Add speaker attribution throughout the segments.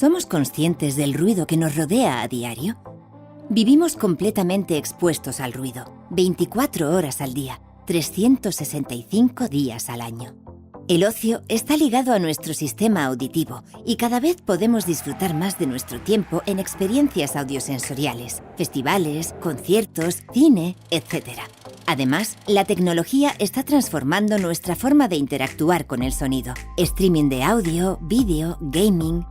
Speaker 1: ¿Somos conscientes del ruido que nos rodea a diario? Vivimos completamente expuestos al ruido, 24 horas al día, 365 días al año. El ocio está ligado a nuestro sistema auditivo y cada vez podemos disfrutar más de nuestro tiempo en experiencias audiosensoriales, festivales, conciertos, cine, etc. Además, la tecnología está transformando nuestra forma de interactuar con el sonido. Streaming de audio, vídeo, gaming.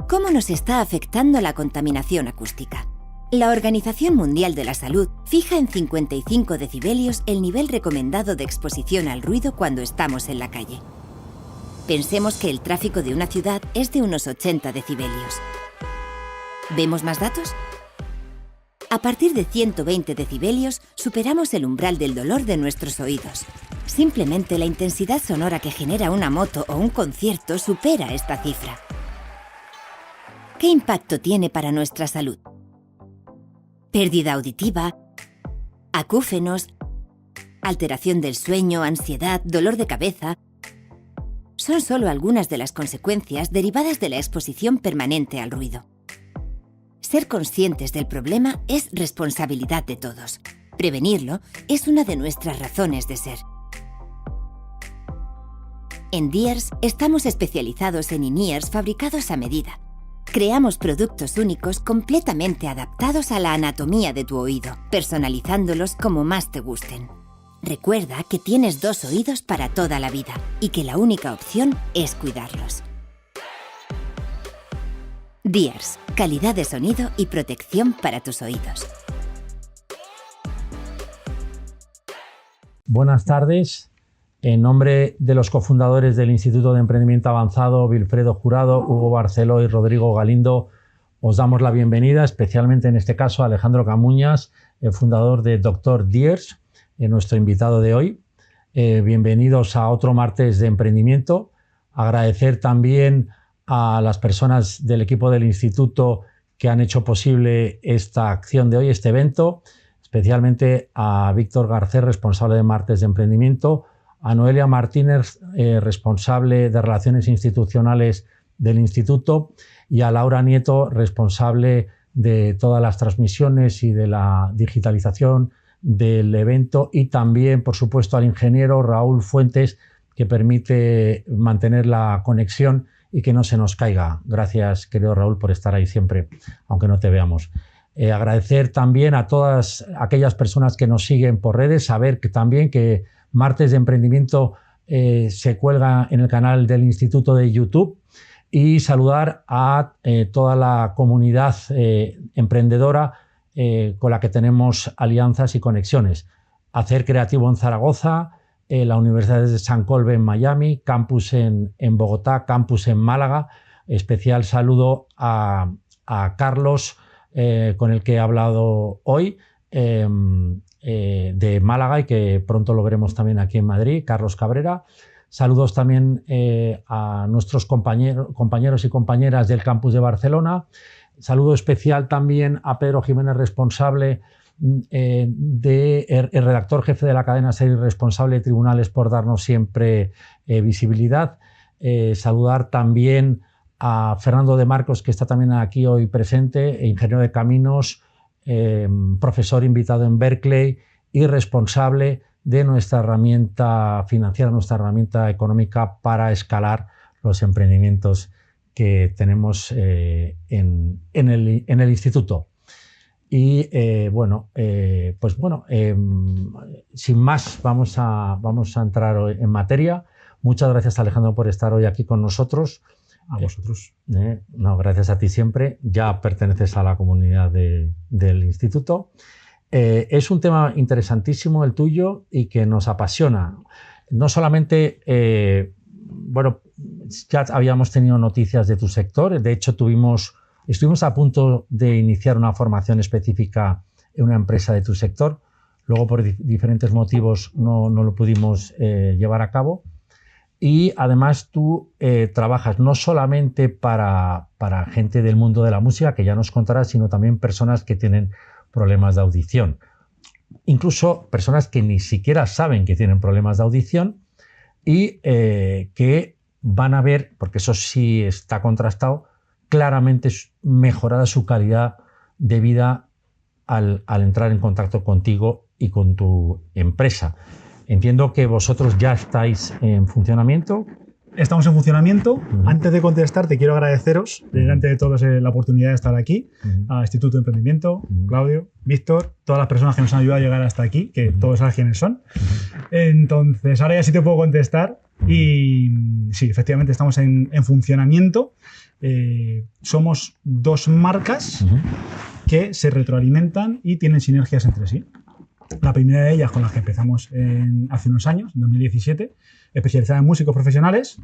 Speaker 1: ¿Cómo nos está afectando la contaminación acústica? La Organización Mundial de la Salud fija en 55 decibelios el nivel recomendado de exposición al ruido cuando estamos en la calle. Pensemos que el tráfico de una ciudad es de unos 80 decibelios. ¿Vemos más datos? A partir de 120 decibelios superamos el umbral del dolor de nuestros oídos. Simplemente la intensidad sonora que genera una moto o un concierto supera esta cifra. ¿Qué impacto tiene para nuestra salud? Pérdida auditiva, acúfenos, alteración del sueño, ansiedad, dolor de cabeza. Son solo algunas de las consecuencias derivadas de la exposición permanente al ruido. Ser conscientes del problema es responsabilidad de todos. Prevenirlo es una de nuestras razones de ser. En Dears estamos especializados en in-ears fabricados a medida. Creamos productos únicos completamente adaptados a la anatomía de tu oído, personalizándolos como más te gusten. Recuerda que tienes 2 oídos para toda la vida y que la única opción es cuidarlos. Dears, calidad de sonido y protección para tus oídos.
Speaker 2: Buenas tardes. En nombre de los cofundadores del Instituto de Emprendimiento Avanzado, Wilfredo Jurado, Hugo Barceló y Rodrigo Galindo, os damos la bienvenida, especialmente en este caso a Alejandro Camuñas, el fundador de Dr. Dears, nuestro invitado de hoy. Bienvenidos a otro martes de emprendimiento. Agradecer también a las personas del equipo del Instituto que han hecho posible esta acción de hoy, este evento, especialmente a Víctor Garcés, responsable de Martes de Emprendimiento, a Noelia Martínez, responsable de Relaciones Institucionales del Instituto, y a Laura Nieto, responsable de todas las transmisiones y de la digitalización del evento, y también, por supuesto, al ingeniero Raúl Fuentes, que permite mantener la conexión y que no se nos caiga. Gracias, querido Raúl, por estar ahí siempre, aunque no te veamos. Agradecer también a todas aquellas personas que nos siguen por redes, saber que también que Martes de Emprendimiento se cuelga en el canal del Instituto de YouTube, y saludar a toda la comunidad emprendedora con la que tenemos alianzas y conexiones. Hacer Creativo en Zaragoza, la Universidad de San Colbe en Miami, Campus en Bogotá, Campus en Málaga. Especial saludo a Carlos, con el que he hablado hoy, de Málaga, y que pronto lo veremos también aquí en Madrid, Carlos Cabrera. Saludos también a nuestros compañeros y compañeras del campus de Barcelona. Saludo especial también a Pedro Jiménez, responsable el redactor jefe de la cadena SER y responsable de tribunales, por darnos siempre visibilidad. Saludar también a Fernando de Marcos, que está también aquí hoy presente, ingeniero de caminos, profesor invitado en Berkeley y responsable de nuestra herramienta financiera, nuestra herramienta económica para escalar los emprendimientos que tenemos en el instituto. Y sin más, vamos a entrar en materia. Muchas gracias, Alejandro, por estar hoy aquí con nosotros.
Speaker 3: A vosotros.
Speaker 2: No, gracias a ti siempre. Ya perteneces a la comunidad del instituto. Es un tema interesantísimo el tuyo y que nos apasiona. No solamente, ya habíamos tenido noticias de tu sector. De hecho, estuvimos a punto de iniciar una formación específica en una empresa de tu sector. Luego, por diferentes motivos, no lo pudimos llevar a cabo. Y además tú trabajas no solamente para gente del mundo de la música, que ya nos contarás, sino también personas que tienen problemas de audición. Incluso personas que ni siquiera saben que tienen problemas de audición y que van a ver, porque eso sí está contrastado, claramente mejorada su calidad de vida al entrar en contacto contigo y con tu empresa. Entiendo que vosotros ya estáis en funcionamiento.
Speaker 3: Estamos en funcionamiento. Antes de contestar, te quiero agradeceros, delante de todos, la oportunidad de estar aquí, a Instituto de Emprendimiento, Claudio, Víctor, todas las personas que nos han ayudado a llegar hasta aquí, que todos saben quiénes son. Entonces, ahora ya sí te puedo contestar. Y sí, efectivamente estamos en funcionamiento. Somos dos marcas que se retroalimentan y tienen sinergias entre sí. La primera de ellas, con las que empezamos hace unos años, en 2017, especializada en músicos profesionales.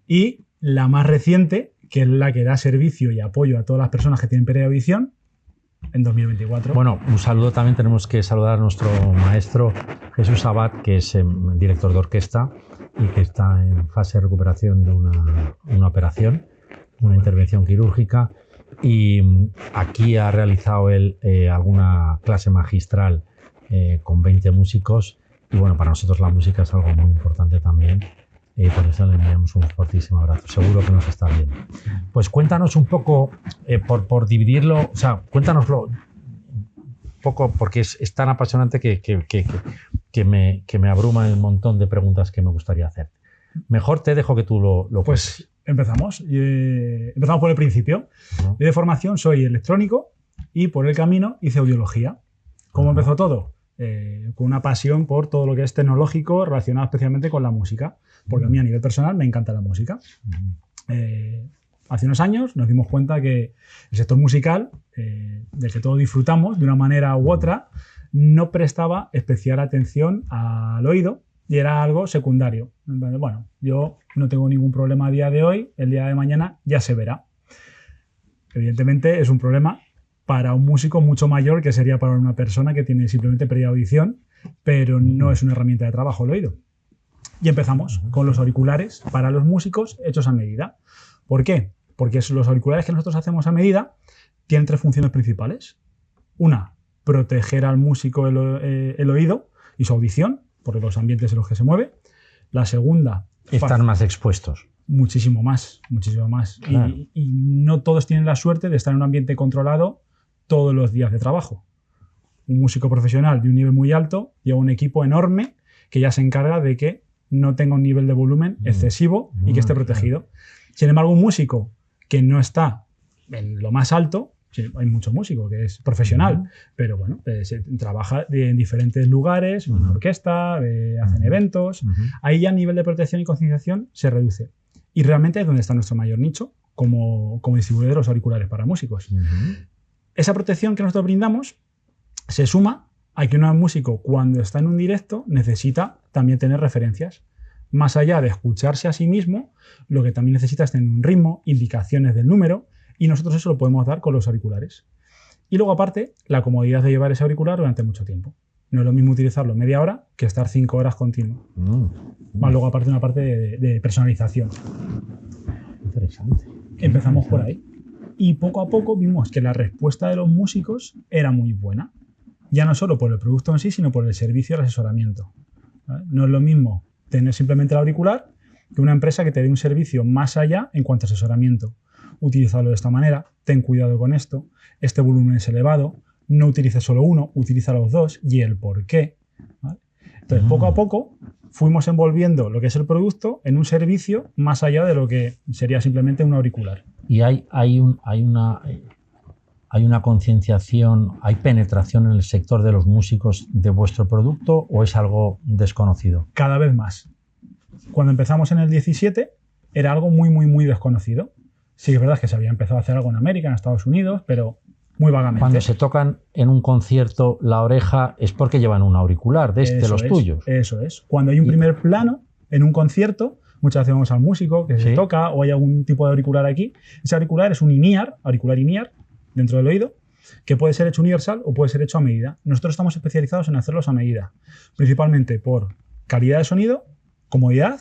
Speaker 3: Y la más reciente, que es la que da servicio y apoyo a todas las personas que tienen pérdida de audición, en 2024.
Speaker 2: Bueno, un saludo también. Tenemos que saludar a nuestro maestro Jesús Abad, que es director de orquesta y que está en fase de recuperación de una operación, una intervención quirúrgica. Y aquí ha realizado él alguna clase magistral con 20 músicos, y bueno, para nosotros la música es algo muy importante también, por eso le enviamos un fortísimo abrazo. Seguro que nos está viendo. Pues cuéntanos un poco, por dividirlo, o sea, cuéntanoslo un poco, porque es tan apasionante que me abruma el montón de preguntas que me gustaría hacer. Mejor te dejo que tú lo
Speaker 3: pues empezamos. Empezamos por el principio. Yo de formación soy electrónico y por el camino hice audiología. ¿Cómo empezó todo? Con una pasión por todo lo que es tecnológico relacionado especialmente con la música, porque a mí a nivel personal me encanta la música. Hace unos años nos dimos cuenta que el sector musical, del que todos disfrutamos de una manera u otra, no prestaba especial atención al oído y era algo secundario. Bueno, yo no tengo ningún problema a día de hoy, el día de mañana ya se verá. Evidentemente es un problema para un músico mucho mayor que sería para una persona que tiene simplemente pérdida de audición, pero no es una herramienta de trabajo el oído. Y empezamos con los auriculares para los músicos hechos a medida. ¿Por qué? Porque los auriculares que nosotros hacemos a medida tienen tres funciones principales. Una, proteger al músico el oído y su audición por los ambientes en los que se mueve. La segunda,
Speaker 2: están más expuestos.
Speaker 3: Muchísimo más, muchísimo más. Claro. Y no todos tienen la suerte de estar en un ambiente controlado todos los días de trabajo. Un músico profesional de un nivel muy alto lleva un equipo enorme que ya se encarga de que no tenga un nivel de volumen excesivo y que esté protegido. Sin embargo, un músico que no está en lo más alto, hay mucho músico que es profesional, pero bueno, se trabaja en diferentes lugares, en una orquesta, hacen eventos, ahí ya el nivel de protección y concienciación se reduce. Y realmente es donde está nuestro mayor nicho como distribuidor de los auriculares para músicos. Esa protección que nosotros brindamos se suma a que un músico, cuando está en un directo, necesita también tener referencias. Más allá de escucharse a sí mismo, lo que también necesita es tener un ritmo, indicaciones del número, y nosotros eso lo podemos dar con los auriculares. Y luego, aparte, la comodidad de llevar ese auricular durante mucho tiempo. No es lo mismo utilizarlo media hora que estar 5 horas continuo. Más luego, aparte, una parte de personalización.
Speaker 2: Interesante.
Speaker 3: Empezamos por ahí. Y poco a poco vimos que la respuesta de los músicos era muy buena. Ya no solo por el producto en sí, sino por el servicio y el asesoramiento. ¿Vale? No es lo mismo tener simplemente el auricular que una empresa que te dé un servicio más allá en cuanto a asesoramiento. Utilízalo de esta manera, ten cuidado con esto, este volumen es elevado, no utilices solo uno, utiliza los dos y el por qué. ¿Vale? Entonces, poco a poco fuimos envolviendo lo que es el producto en un servicio más allá de lo que sería simplemente un auricular.
Speaker 2: Y hay una concienciación, hay penetración en el sector de los músicos de vuestro producto, ¿o es algo desconocido?
Speaker 3: Cada vez más. Cuando empezamos en el 17 era algo muy, muy, muy desconocido. Sí, es verdad que se había empezado a hacer algo en América, en Estados Unidos, pero muy vagamente.
Speaker 2: Cuando se tocan en un concierto la oreja es porque llevan un auricular de los tuyos.
Speaker 3: Eso es. Cuando hay un primer plano en un concierto, muchas veces vemos al músico que se toca o hay algún tipo de auricular aquí. Ese auricular es un in-ear, auricular in-ear, dentro del oído, que puede ser hecho universal o puede ser hecho a medida. Nosotros estamos especializados en hacerlos a medida, principalmente por calidad de sonido, comodidad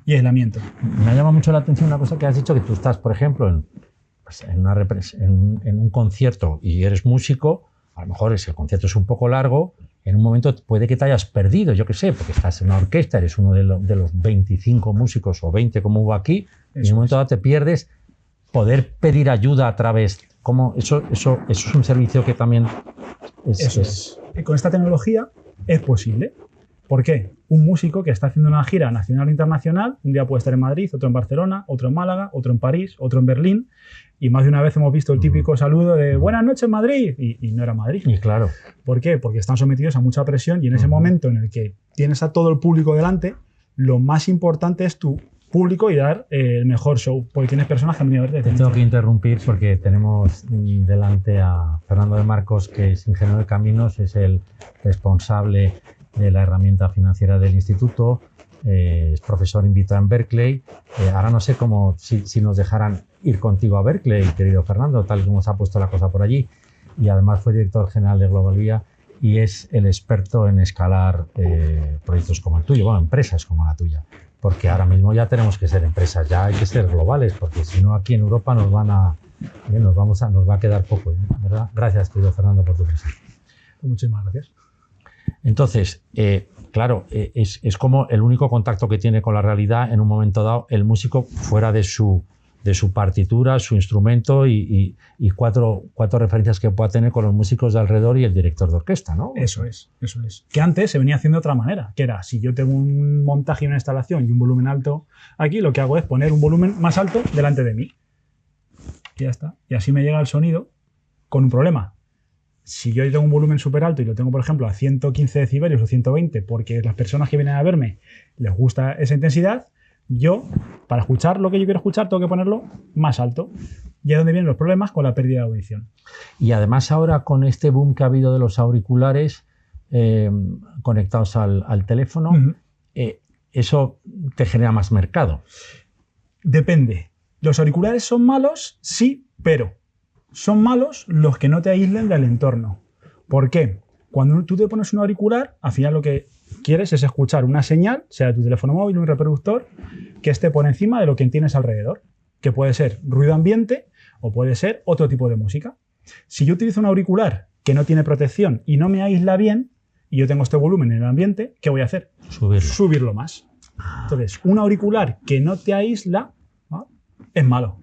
Speaker 3: y aislamiento.
Speaker 2: Me llama mucho la atención una cosa que has dicho, que tú estás, por ejemplo, en un concierto y eres músico, a lo mejor ese concierto es un poco largo, en un momento puede que te hayas perdido, yo qué sé, porque estás en una orquesta, eres uno de los 25 músicos o 20 como hubo aquí, y en un momento dado te pierdes. poder pedir ayuda a través... ¿Cómo? Eso es un servicio que también
Speaker 3: es. Con esta tecnología es posible. ¿Por qué? Un músico que está haciendo una gira nacional o internacional, un día puede estar en Madrid, otro en Barcelona, otro en Málaga, otro en París, otro en Berlín, y más de una vez hemos visto el típico saludo de buenas noches Madrid, y no era Madrid.
Speaker 2: Y claro.
Speaker 3: ¿Por qué? Porque están sometidos a mucha presión y en ese momento en el que tienes a todo el público delante, lo más importante es tu público y dar el mejor show, porque tienes personas que han venido a verte.
Speaker 2: Te tengo que interrumpir porque tenemos delante a Fernando de Marcos, que es ingeniero de caminos, es el responsable de la herramienta financiera del instituto, es profesor invitado en Berkeley. Ahora no sé cómo, si nos dejarán ir contigo a Berkeley, querido Fernando, tal como se ha puesto la cosa por allí, y además fue director general de Global Vía y es el experto en escalar proyectos como el tuyo, bueno, empresas como la tuya, porque ahora mismo ya tenemos que ser empresas, ya hay que ser globales, porque si no aquí en Europa nos va a quedar poco, ¿verdad? Gracias, querido Fernando, por tu presencia.
Speaker 3: Muchísimas gracias.
Speaker 2: Entonces, claro, es como el único contacto que tiene con la realidad en un momento dado el músico fuera de su partitura, su instrumento y cuatro referencias que pueda tener con los músicos de alrededor y el director de orquesta, ¿no?
Speaker 3: Eso es. Que antes se venía haciendo de otra manera, que era, si yo tengo un montaje y una instalación y un volumen alto aquí, lo que hago es poner un volumen más alto delante de mí. Y ya está. Y así me llega el sonido con un problema. Si yo tengo un volumen súper alto y lo tengo, por ejemplo, a 115 decibelios o 120, porque las personas que vienen a verme les gusta esa intensidad, yo, para escuchar lo que yo quiero escuchar, tengo que ponerlo más alto. Y es donde vienen los problemas con la pérdida de audición.
Speaker 2: Y además ahora con este boom que ha habido de los auriculares conectados al teléfono, eso te genera más mercado.
Speaker 3: Depende. ¿Los auriculares son malos? Sí, pero son malos los que no te aíslen del entorno. ¿Por qué? Cuando tú te pones un auricular, al final lo que quieres es escuchar una señal, sea tu teléfono móvil o un reproductor, que esté por encima de lo que tienes alrededor, que puede ser ruido ambiente o puede ser otro tipo de música. Si yo utilizo un auricular que no tiene protección y no me aísla bien, y yo tengo este volumen en el ambiente, ¿qué voy a hacer? Subirlo más. Entonces, un auricular que no te aísla, ¿no?, es malo.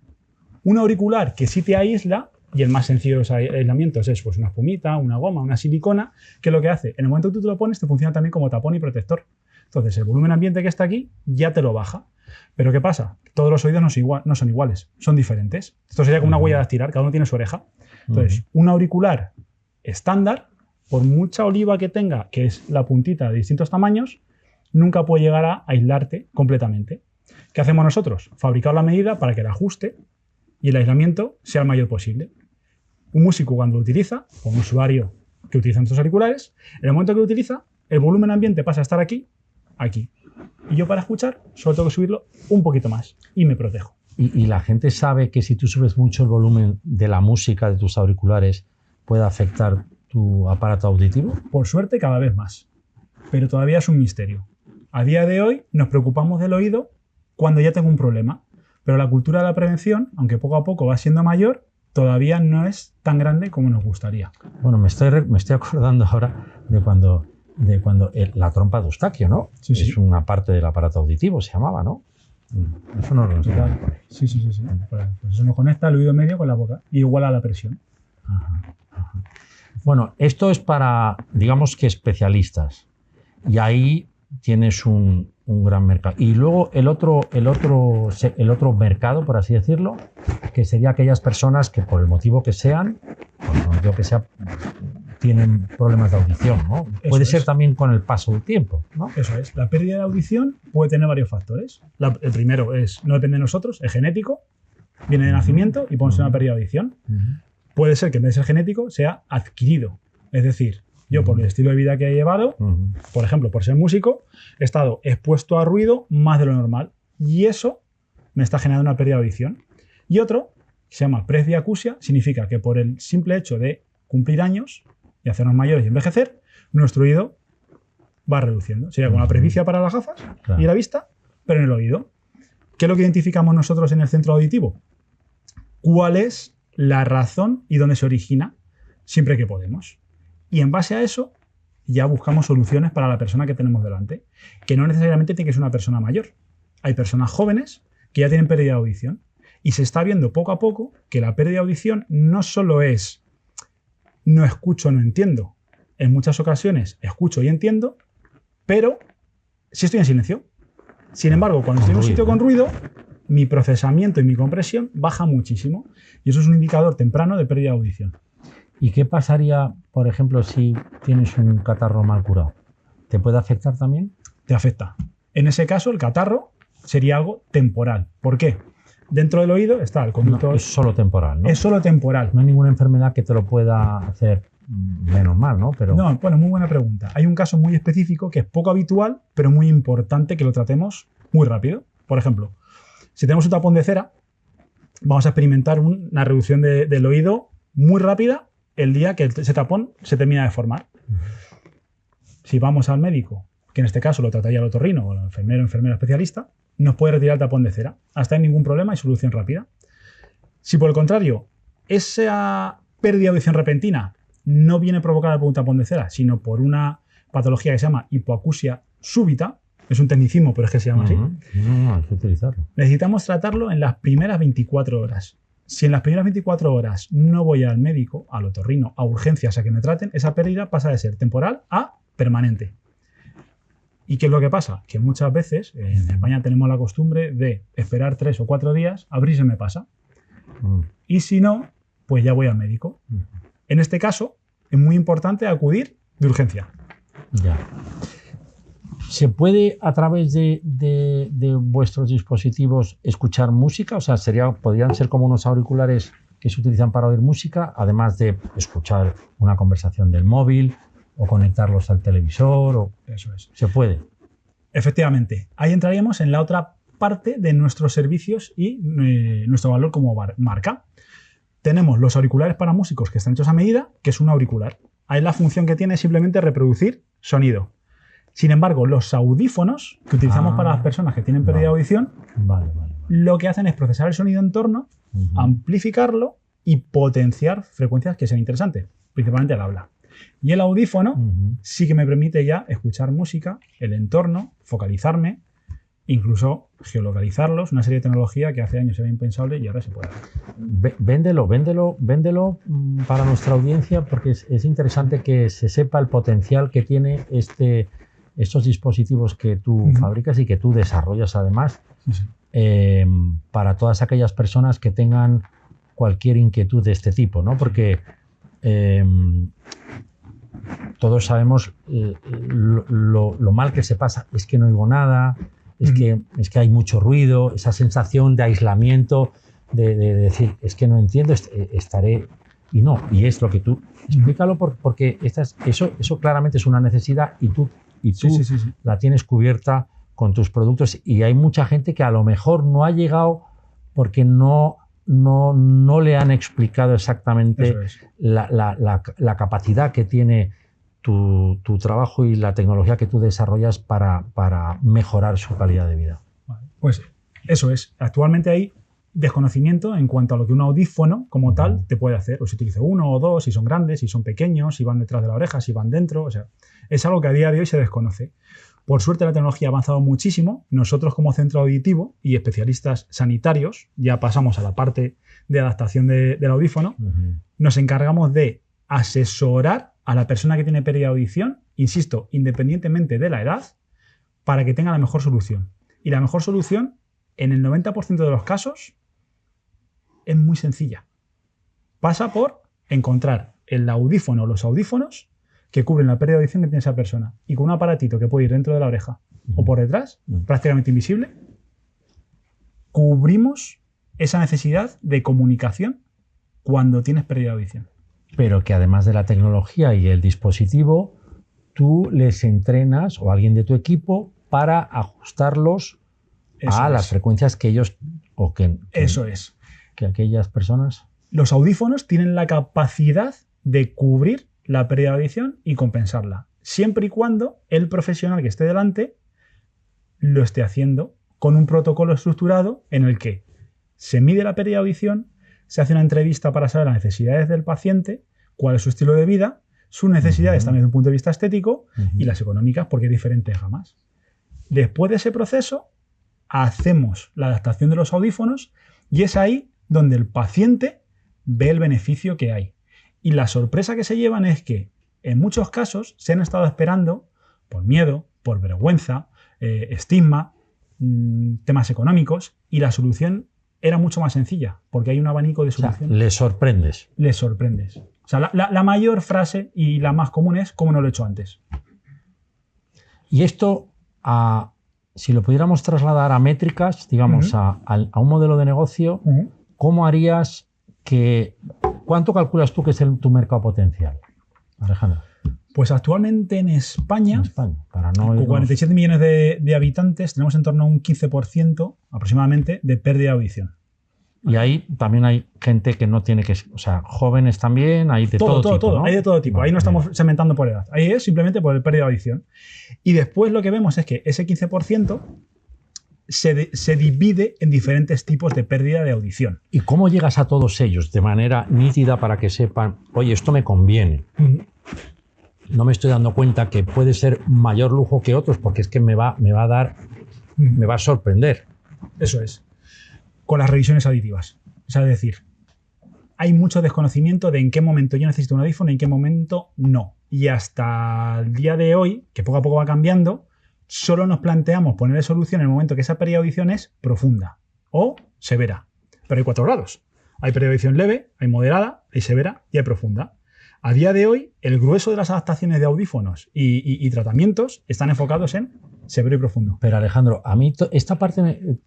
Speaker 3: Un auricular que sí te aísla, y el más sencillo de los aislamientos es pues una espumita, una goma, una silicona, que lo que hace, en el momento que tú te lo pones, te funciona también como tapón y protector. Entonces, el volumen ambiente que está aquí ya te lo baja. Pero ¿qué pasa? Todos los oídos no son iguales, son diferentes. Esto sería como una huella dactilar, cada uno tiene su oreja. Entonces, un auricular estándar, por mucha oliva que tenga, que es la puntita de distintos tamaños, nunca puede llegar a aislarte completamente. ¿Qué hacemos nosotros? Fabricar la medida para que el ajuste y el aislamiento sea el mayor posible. Un músico cuando lo utiliza, o un usuario que utiliza nuestros auriculares, en el momento que lo utiliza, el volumen ambiente pasa a estar aquí. Y yo para escuchar solo tengo que subirlo un poquito más y me protejo.
Speaker 2: ¿Y la gente sabe que si tú subes mucho el volumen de la música de tus auriculares puede afectar tu aparato auditivo?
Speaker 3: Por suerte cada vez más, pero todavía es un misterio. A día de hoy nos preocupamos del oído cuando ya tengo un problema, pero la cultura de la prevención, aunque poco a poco va siendo mayor, todavía no es tan grande como nos gustaría.
Speaker 2: Bueno, me estoy acordando ahora de cuando la trompa de Eustaquio, ¿no?
Speaker 3: Sí.
Speaker 2: Es una parte del aparato auditivo, se llamaba, ¿no? Eso no lo sé.
Speaker 3: Sí. Pues eso nos conecta el oído medio con la boca y iguala la presión.
Speaker 2: Ajá. Bueno, esto es para, digamos que especialistas. Y ahí tienes un gran mercado. Y luego el otro mercado, por así decirlo, que sería aquellas personas que por el motivo que sean, tienen problemas de audición, ¿no? Puede ser también con el paso del tiempo, ¿no?
Speaker 3: Eso es. La pérdida de audición puede tener varios factores. El primero no depende de nosotros, es genético, viene de nacimiento y podemos tener una pérdida de audición. Puede ser que en vez de ser genético sea adquirido. Es decir, yo por el estilo de vida que he llevado, por ejemplo, por ser músico, he estado expuesto a ruido más de lo normal y eso me está generando una pérdida de audición. Y otro, que se llama presbiacusia, significa que por el simple hecho de cumplir años y hacernos mayores y envejecer, nuestro oído va reduciendo. Sería como la presbicia para las gafas y la vista, pero en el oído. ¿Qué es lo que identificamos nosotros en el centro auditivo? ¿Cuál es la razón y dónde se origina siempre que podemos? Y en base a eso ya buscamos soluciones para la persona que tenemos delante, que no necesariamente tiene que ser una persona mayor. Hay personas jóvenes que ya tienen pérdida de audición Y se está viendo poco a poco que la pérdida de audición no solo es no escucho, no entiendo. En muchas ocasiones escucho y entiendo, pero sí estoy en silencio. Sin embargo, cuando estoy en un sitio con ruido, mi procesamiento y mi compresión baja muchísimo. Y eso es un indicador temprano de pérdida de audición.
Speaker 2: ¿Y qué pasaría, por ejemplo, si tienes un catarro mal curado? ¿Te puede afectar también?
Speaker 3: Te afecta. En ese caso, el catarro sería algo temporal. ¿Por qué? Dentro del oído está el conducto...
Speaker 2: No, es solo temporal, ¿no?
Speaker 3: Es solo temporal.
Speaker 2: No hay ninguna enfermedad que te lo pueda hacer menos mal, ¿no? Pero...
Speaker 3: No, bueno, muy buena pregunta. Hay un caso muy específico que es poco habitual, pero muy importante que lo tratemos muy rápido. Por ejemplo, si tenemos un tapón de cera, vamos a experimentar una reducción del oído muy rápida el día que ese tapón se termina de formar. Si vamos al médico, que en este caso lo trataría el otorrino o el enfermero especialista, nos puede retirar el tapón de cera. Hasta hay ningún problema y solución rápida. Si por el contrario, esa pérdida de audición repentina no viene provocada por un tapón de cera, sino por una patología que se llama hipoacusia súbita, es un tecnicismo, pero es que se llama así.
Speaker 2: No, hay que utilizarlo.
Speaker 3: Necesitamos tratarlo en las primeras 24 horas. Si en las primeras 24 horas no voy al médico, al otorrino, a urgencias a que me traten, esa pérdida pasa de ser temporal a permanente. ¿Y qué es lo que pasa? Que muchas veces en España tenemos la costumbre de esperar 3 o 4 días, a ver si se me pasa. Y si no, pues ya voy al médico. En este caso, es muy importante acudir de urgencia.
Speaker 2: Ya. ¿Se puede a través de vuestros dispositivos escuchar música? O sea, podrían ser como unos auriculares que se utilizan para oír música, además de escuchar una conversación del móvil o conectarlos al televisor.
Speaker 3: Eso es.
Speaker 2: ¿Se puede?
Speaker 3: Efectivamente. Ahí entraríamos en la otra parte de nuestros servicios y nuestro valor como marca. Tenemos los auriculares para músicos que están hechos a medida, que es un auricular. Ahí la función que tiene es simplemente reproducir sonido. Sin embargo, los audífonos que utilizamos para las personas que tienen pérdida de audición, lo que hacen es procesar el sonido en torno, amplificarlo y potenciar frecuencias que sean interesantes, principalmente el habla. Y el audífono sí que me permite ya escuchar música, el entorno, focalizarme, incluso geolocalizarlos, una serie de tecnología que hace años era impensable y ahora se puede hacer.
Speaker 2: Véndelo para nuestra audiencia, porque es interesante que se sepa el potencial que tiene estos dispositivos que tú fabricas y que tú desarrollas además, para todas aquellas personas que tengan cualquier inquietud de este tipo, ¿no? Porque todos sabemos lo mal que se pasa, es que no oigo nada, es que hay mucho ruido, esa sensación de aislamiento, de decir, es que no entiendo, estaré... Y no, y es lo que tú... Explícalo porque eso claramente es una necesidad y tú la tienes cubierta con tus productos, y hay mucha gente que a lo mejor no ha llegado porque no le han explicado exactamente la capacidad que tiene tu trabajo y la tecnología que tú desarrollas para mejorar su calidad de vida.
Speaker 3: Pues eso es. Actualmente hay desconocimiento en cuanto a lo que un audífono como tal te puede hacer. O si utilizo uno o dos, si son grandes, si son pequeños, si van detrás de la oreja, si van dentro. O sea, es algo que a día de hoy se desconoce. Por suerte la tecnología ha avanzado muchísimo. Nosotros como centro auditivo y especialistas sanitarios, ya pasamos a la parte de adaptación del audífono, nos encargamos de asesorar a la persona que tiene pérdida de audición, insisto, independientemente de la edad, para que tenga la mejor solución. Y la mejor solución, en el 90% de los casos, es muy sencilla. Pasa por encontrar el audífono o los audífonos que cubren la pérdida de audición que tiene esa persona. Y con un aparatito que puede ir dentro de la oreja o por detrás, prácticamente invisible, cubrimos esa necesidad de comunicación cuando tienes pérdida de audición.
Speaker 2: Pero que además de la tecnología y el dispositivo, tú les entrenas o alguien de tu equipo para ajustarlos a las frecuencias que ellos que aquellas personas.
Speaker 3: Los audífonos tienen la capacidad de cubrir la pérdida de audición y compensarla, siempre y cuando el profesional que esté delante lo esté haciendo con un protocolo estructurado en el que se mide la pérdida de audición, se hace una entrevista para saber las necesidades del paciente, cuál es su estilo de vida, sus necesidades también desde un punto de vista estético y las económicas, porque hay diferentes gamas. Después de ese proceso, hacemos la adaptación de los audífonos Y es ahí donde el paciente ve el beneficio que hay. Y la sorpresa que se llevan es que en muchos casos se han estado esperando por miedo, por vergüenza, estigma, temas económicos, y la solución era mucho más sencilla, porque hay un abanico de soluciones.
Speaker 2: O sea, les sorprendes.
Speaker 3: Les sorprendes. O sea, la mayor frase y la más común es ¿cómo no lo he hecho antes?
Speaker 2: Y esto, si lo pudiéramos trasladar a métricas, digamos, a un modelo de negocio, ¿cómo harías cuánto calculas tú que es tu mercado potencial, Alejandro?
Speaker 3: Pues actualmente en España,
Speaker 2: para no
Speaker 3: con 47 millones de habitantes, tenemos en torno a un 15% aproximadamente de pérdida de audición.
Speaker 2: Y ahí también hay gente que no tiene o sea, jóvenes también, hay de todo tipo, ¿no?
Speaker 3: Hay de todo tipo. Ahí no estamos segmentando por edad. Ahí es simplemente por el pérdida de audición. Y después lo que vemos es que ese 15% se divide en diferentes tipos de pérdida de audición.
Speaker 2: ¿Y cómo llegas a todos ellos de manera nítida para que sepan, oye, esto me conviene? No me estoy dando cuenta que puede ser mayor lujo que otros porque es que me va a sorprender.
Speaker 3: Eso es. Con las revisiones aditivas. O sea, es decir, hay mucho desconocimiento de en qué momento yo necesito un audífono y en qué momento no. Y hasta el día de hoy, que poco a poco va cambiando, solo nos planteamos ponerle solución en el momento que esa pérdida de audición es profunda o severa. Pero hay 4 grados. Hay pérdida de audición leve, hay moderada, hay severa y hay profunda. A día de hoy, el grueso de las adaptaciones de audífonos y tratamientos están enfocados en severo y profundo.
Speaker 2: Pero Alejandro, a mí esta parte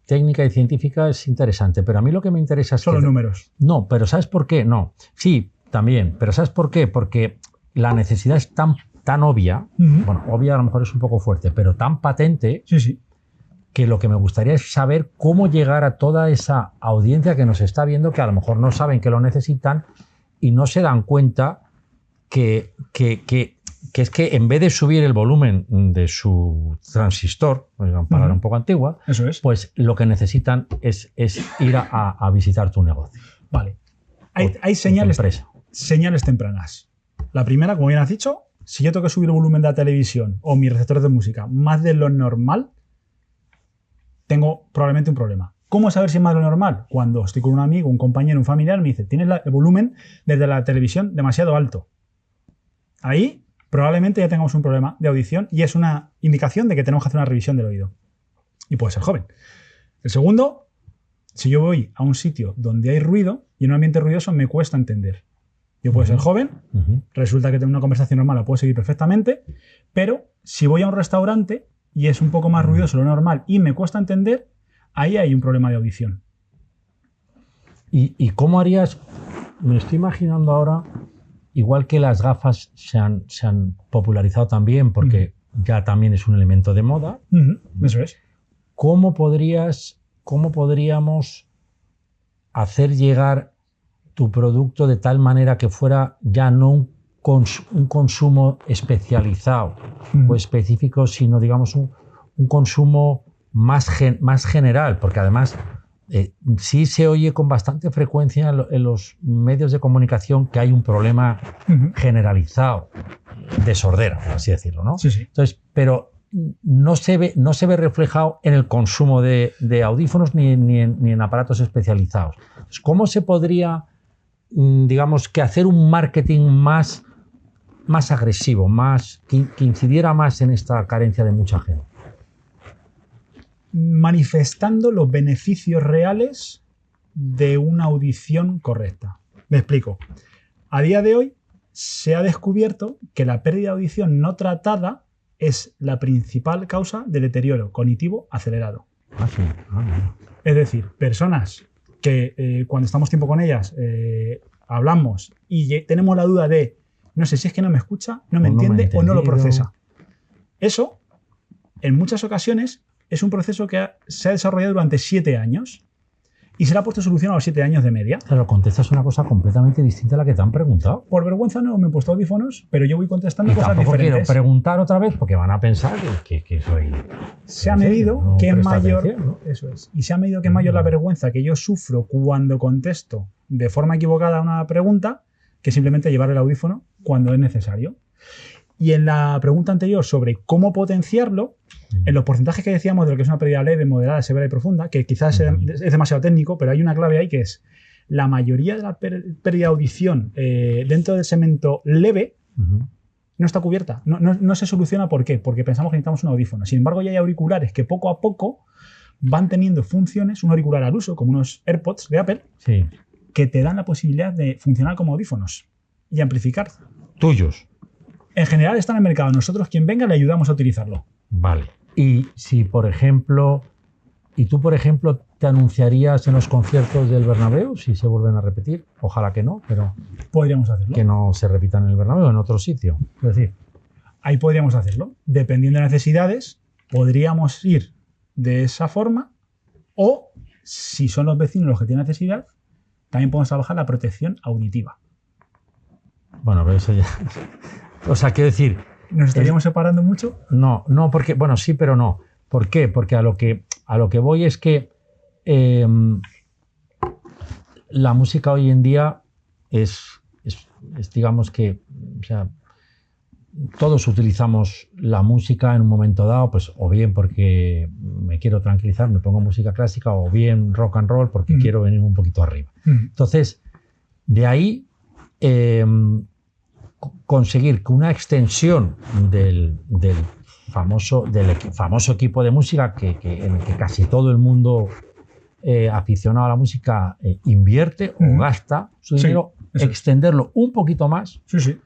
Speaker 2: técnica y científica es interesante, pero a mí lo que me interesa es
Speaker 3: Son los números.
Speaker 2: No, pero ¿sabes por qué? No, sí, también, pero ¿sabes por qué? Porque la necesidad es tan obvia, bueno, obvia a lo mejor es un poco fuerte, pero tan patente,
Speaker 3: sí,
Speaker 2: que lo que me gustaría es saber cómo llegar a toda esa audiencia que nos está viendo, que a lo mejor no saben que lo necesitan y no se dan cuenta que es que en vez de subir el volumen de su transistor, una palabra un poco antigua,
Speaker 3: eso es,
Speaker 2: pues lo que necesitan es ir a visitar tu negocio.
Speaker 3: Vale. Hay señales tempranas. La primera, como bien has dicho, si yo tengo que subir el volumen de la televisión o mis receptores de música más de lo normal, tengo probablemente un problema. ¿Cómo saber si es más de lo normal? Cuando estoy con un amigo, un compañero, un familiar, me dice, tienes el volumen desde la televisión demasiado alto. Ahí probablemente ya tengamos un problema de audición y es una indicación de que tenemos que hacer una revisión del oído. Y puede ser joven. El segundo, si yo voy a un sitio donde hay ruido y en un ambiente ruidoso me cuesta entender. Yo puedo ser joven, resulta que tengo una conversación normal, la puedo seguir perfectamente, pero si voy a un restaurante y es un poco más ruidoso de lo normal y me cuesta entender, ahí hay un problema de audición.
Speaker 2: ¿Y cómo harías? Me estoy imaginando ahora, igual que las gafas se han popularizado también, porque ya también es un elemento de moda.
Speaker 3: Eso es.
Speaker 2: ¿Cómo podríamos hacer llegar tu producto de tal manera que fuera ya no un consumo especializado o específico, sino digamos un consumo más general? Porque además sí se oye con bastante frecuencia en los medios de comunicación que hay un problema generalizado de sordera, por así decirlo, ¿no?
Speaker 3: Sí.
Speaker 2: Entonces, pero no se ve reflejado en el consumo de audífonos ni en aparatos especializados. Entonces, ¿cómo se podría, digamos, que hacer un marketing más agresivo, que incidiera más en esta carencia de mucha gente?
Speaker 3: Manifestando los beneficios reales de una audición correcta. Me explico. A día de hoy se ha descubierto que la pérdida de audición no tratada es la principal causa del deterioro cognitivo acelerado.
Speaker 2: Sí.
Speaker 3: Es decir, personas que cuando estamos tiempo con ellas hablamos y tenemos la duda de no sé si es que no me escucha, no me entiende o no lo procesa. Eso, en muchas ocasiones, es un proceso que se ha desarrollado durante 7 años y se le ha puesto solución a los 7 años de media.
Speaker 2: Pero contestas una cosa completamente distinta a la que te han preguntado.
Speaker 3: Por vergüenza no me he puesto audífonos, pero yo voy contestando cosas diferentes.
Speaker 2: Quiero preguntar otra vez porque van a pensar que soy...
Speaker 3: Se ha medido que es mayor... ¿no? Eso es. Y se ha medido que es mayor la vergüenza que yo sufro cuando contesto de forma equivocada a una pregunta que simplemente llevar el audífono cuando es necesario. Y en la pregunta anterior sobre cómo potenciarlo, En los porcentajes que decíamos de lo que es una pérdida leve, moderada, severa y profunda, que quizás es demasiado técnico, pero hay una clave ahí que es la mayoría de la pérdida de audición dentro del segmento leve no está cubierta. No se soluciona. ¿Por qué? Porque pensamos que necesitamos un audífono. Sin embargo, ya hay auriculares que poco a poco van teniendo funciones, un auricular al uso, como unos AirPods de Apple,
Speaker 2: Sí.
Speaker 3: que te dan la posibilidad de funcionar como audífonos y amplificar.
Speaker 2: Tuyos.
Speaker 3: En general está en el mercado. Nosotros, quien venga, le ayudamos a utilizarlo.
Speaker 2: Vale. Y si, por ejemplo, tú, por ejemplo, te anunciarías en los conciertos del Bernabéu, si se vuelven a repetir, ojalá que no, pero
Speaker 3: Podríamos hacerlo.
Speaker 2: que no se repitan en el Bernabéu, en otro sitio. Es decir,
Speaker 3: Ahí podríamos hacerlo. Dependiendo de necesidades, podríamos ir de esa forma, o si son los vecinos los que tienen necesidad, también podemos trabajar la protección auditiva.
Speaker 2: bueno, pero eso ya... O sea, quiero decir...
Speaker 3: ¿Nos estaríamos separando mucho?
Speaker 2: No, porque... Bueno, sí, pero no. ¿Por qué? Porque a lo que voy es que la música hoy en día es digamos que... O sea, todos utilizamos la música en un momento dado, pues o bien porque me quiero tranquilizar, me pongo música clásica, o bien rock and roll porque quiero venir un poquito arriba. Entonces, de ahí conseguir que una extensión del famoso equipo de música en el que casi todo el mundo aficionado a la música invierte o gasta su dinero, extenderlo un poquito más.
Speaker 3: Sí.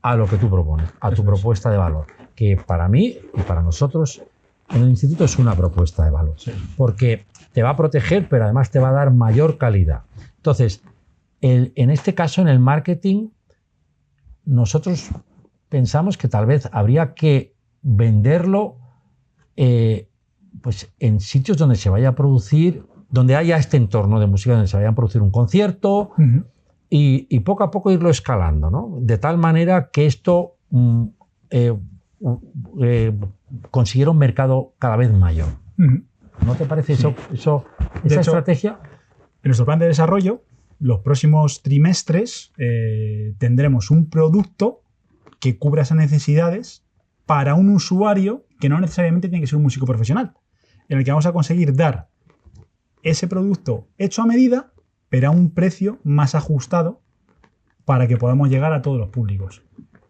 Speaker 2: A lo que tú propones, a tu propuesta de valor, que para mí y para nosotros en el instituto es una propuesta de valor, porque te va a proteger, pero además te va a dar mayor calidad. Entonces, en este caso, en el marketing, nosotros pensamos que tal vez habría que venderlo pues en sitios donde se vaya a producir, donde haya este entorno de música, donde se vaya a producir un concierto, y poco a poco irlo escalando, ¿no? De tal manera que esto consiguiera un mercado cada vez mayor. ¿No te parece esa estrategia?
Speaker 3: En nuestro plan de desarrollo, los próximos trimestres tendremos un producto que cubra esas necesidades para un usuario que no necesariamente tiene que ser un músico profesional, en el que vamos a conseguir dar ese producto hecho a medida, pero a un precio más ajustado para que podamos llegar a todos los públicos.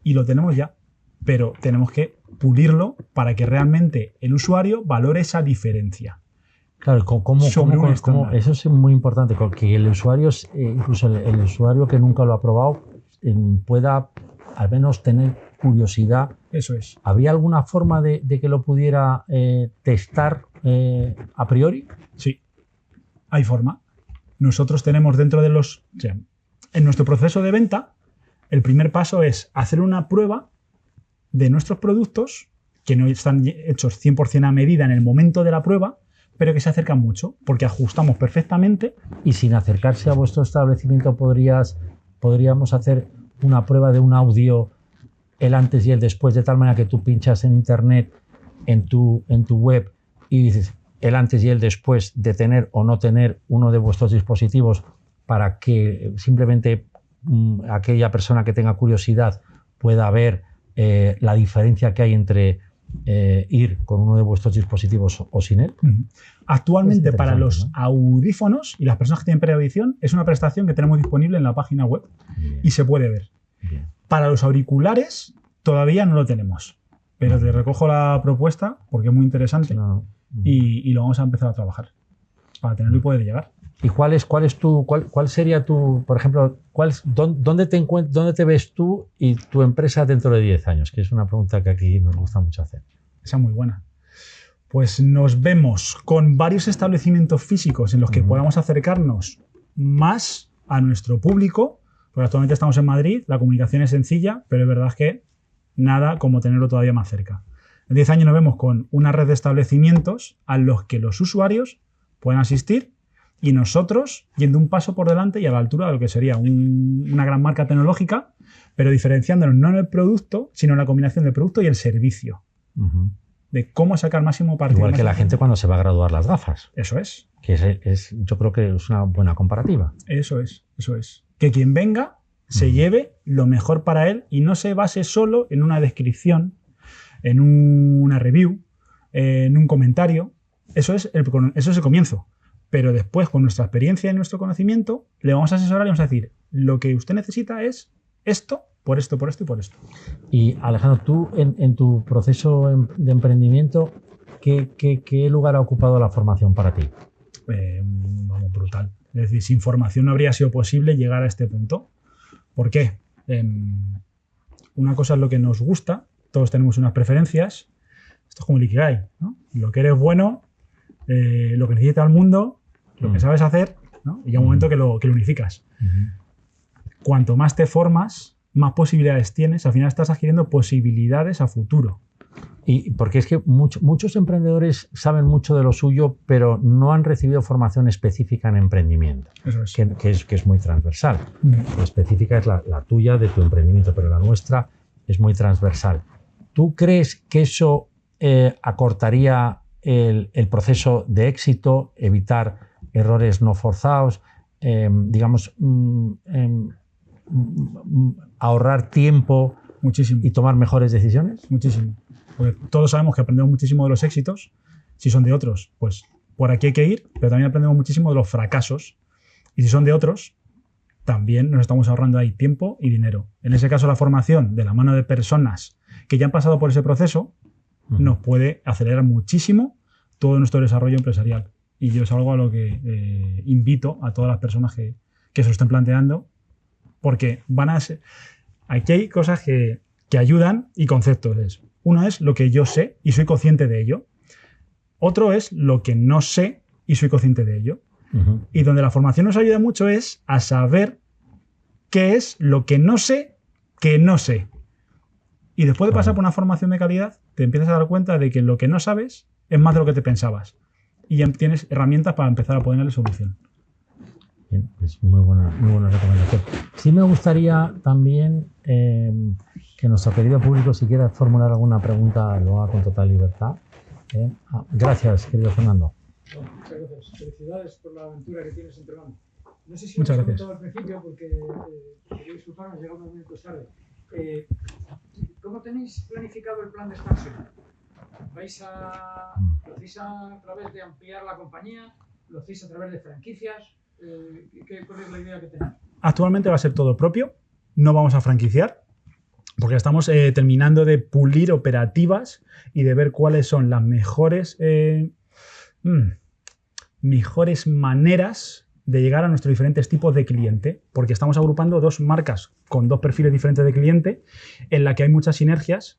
Speaker 3: Y lo tenemos ya, pero tenemos que pulirlo para que realmente el usuario valore esa diferencia.
Speaker 2: Claro, eso es muy importante, que el usuario, incluso el usuario que nunca lo ha probado, pueda al menos tener curiosidad.
Speaker 3: Eso es.
Speaker 2: ¿Habría alguna forma de que lo pudiera testar a priori?
Speaker 3: Sí, hay forma. Nosotros tenemos dentro de en nuestro proceso de venta, el primer paso es hacer una prueba de nuestros productos que no están hechos 100% a medida en el momento de la prueba, pero que se acercan mucho, porque ajustamos perfectamente.
Speaker 2: Y sin acercarse a vuestro establecimiento, podríamos hacer una prueba de un audio, el antes y el después, de tal manera que tú pinchas en internet, en tu web, y dices el antes y el después de tener o no tener uno de vuestros dispositivos, para que simplemente aquella persona que tenga curiosidad pueda ver la diferencia que hay entre ir con uno de vuestros dispositivos o sin él.
Speaker 3: Actualmente, para los audífonos y las personas que tienen preaudición, es una prestación que tenemos disponible en la página web. Bien. Y se puede ver.
Speaker 2: Bien.
Speaker 3: Para los auriculares todavía no lo tenemos, pero te recojo la propuesta porque es muy interesante. Y lo vamos a empezar a trabajar para tenerlo y poder llegar.
Speaker 2: ¿Y cuál sería tu, por ejemplo, dónde te ves tú y tu empresa dentro de 10 años? Que es una pregunta que aquí nos gusta mucho hacer.
Speaker 3: Esa es muy buena. Pues nos vemos con varios establecimientos físicos en los que podamos acercarnos más a nuestro público, porque actualmente estamos en Madrid, la comunicación es sencilla, pero es verdad que nada como tenerlo todavía más cerca. En 10 años nos vemos con una red de establecimientos a los que los usuarios pueden asistir y nosotros yendo un paso por delante y a la altura de lo que sería una gran marca tecnológica, pero diferenciándonos no en el producto, sino en la combinación del producto y el servicio. De cómo sacar máximo partido.
Speaker 2: Igual que la gente cuando se va a graduar las gafas.
Speaker 3: Eso es.
Speaker 2: Que yo creo que es una buena comparativa.
Speaker 3: Eso es. Que quien venga se lleve lo mejor para él y no se base solo en una descripción, en una review, en un comentario. Eso es el comienzo. Pero después, con nuestra experiencia y nuestro conocimiento, le vamos a asesorar y vamos a decir, lo que usted necesita es esto, por esto, por esto y por esto.
Speaker 2: Y Alejandro, tú en tu proceso de emprendimiento, ¿qué lugar ha ocupado la formación para ti?
Speaker 3: Vamos, brutal. Es decir, sin formación no habría sido posible llegar a este punto. ¿Por qué? Una cosa es lo que nos gusta, todos tenemos unas preferencias. Esto es como el Ikigai, ¿no? Lo que eres bueno, lo que necesita el mundo, lo que sabes hacer, ¿no? Y llega un momento que lo unificas. Cuanto más te formas, más posibilidades tienes. Al final estás adquiriendo posibilidades a futuro.
Speaker 2: Y porque es que muchos emprendedores saben mucho de lo suyo, pero no han recibido formación específica en emprendimiento,
Speaker 3: Eso es.
Speaker 2: que es muy transversal. La específica es la tuya, de tu emprendimiento, pero la nuestra es muy transversal. ¿Tú crees que eso acortaría el proceso de éxito, evitar errores no forzados, ahorrar tiempo
Speaker 3: Muchísimo.
Speaker 2: y tomar mejores decisiones?
Speaker 3: Muchísimo. Porque todos sabemos que aprendemos muchísimo de los éxitos. Si son de otros, pues por aquí hay que ir, pero también aprendemos muchísimo de los fracasos. Y si son de otros, también nos estamos ahorrando ahí tiempo y dinero. En ese caso, la formación de la mano de personas que ya han pasado por ese proceso nos puede acelerar muchísimo todo nuestro desarrollo empresarial. Y yo es algo a lo que invito a todas las personas que se lo estén planteando, porque aquí hay cosas que ayudan y conceptos. Uno es lo que yo sé y soy consciente de ello. Otro es lo que no sé y soy consciente de ello. Y donde la formación nos ayuda mucho es a saber qué es lo que no sé que no sé. Y después de pasar por una formación de calidad, te empiezas a dar cuenta de que lo que no sabes es más de lo que te pensabas. Y ya tienes herramientas para empezar a ponerle solución.
Speaker 2: Bien, es muy buena recomendación. Sí me gustaría también que nuestro querido público, si quiere formular alguna pregunta, lo haga con total libertad. Gracias, querido Fernando.
Speaker 4: Bueno, muchas gracias. Felicidades por la aventura que tienes entre manos. No sé si
Speaker 3: Muchas
Speaker 4: lo has
Speaker 3: gracias.
Speaker 4: comentado al principio, porque quería disculparme, llegado unos minutos tarde. ¿Cómo tenéis planificado el plan de expansión? ¿Lo hacéis a través de ampliar la compañía? ¿Lo hacéis a través de franquicias? ¿Cuál es la idea que tenéis?
Speaker 3: Actualmente va a ser todo propio. No vamos a franquiciar, porque estamos terminando de pulir operativas y de ver cuáles son las mejores maneras de llegar a nuestros diferentes tipos de cliente, porque estamos agrupando dos marcas con dos perfiles diferentes de cliente en la que hay muchas sinergias,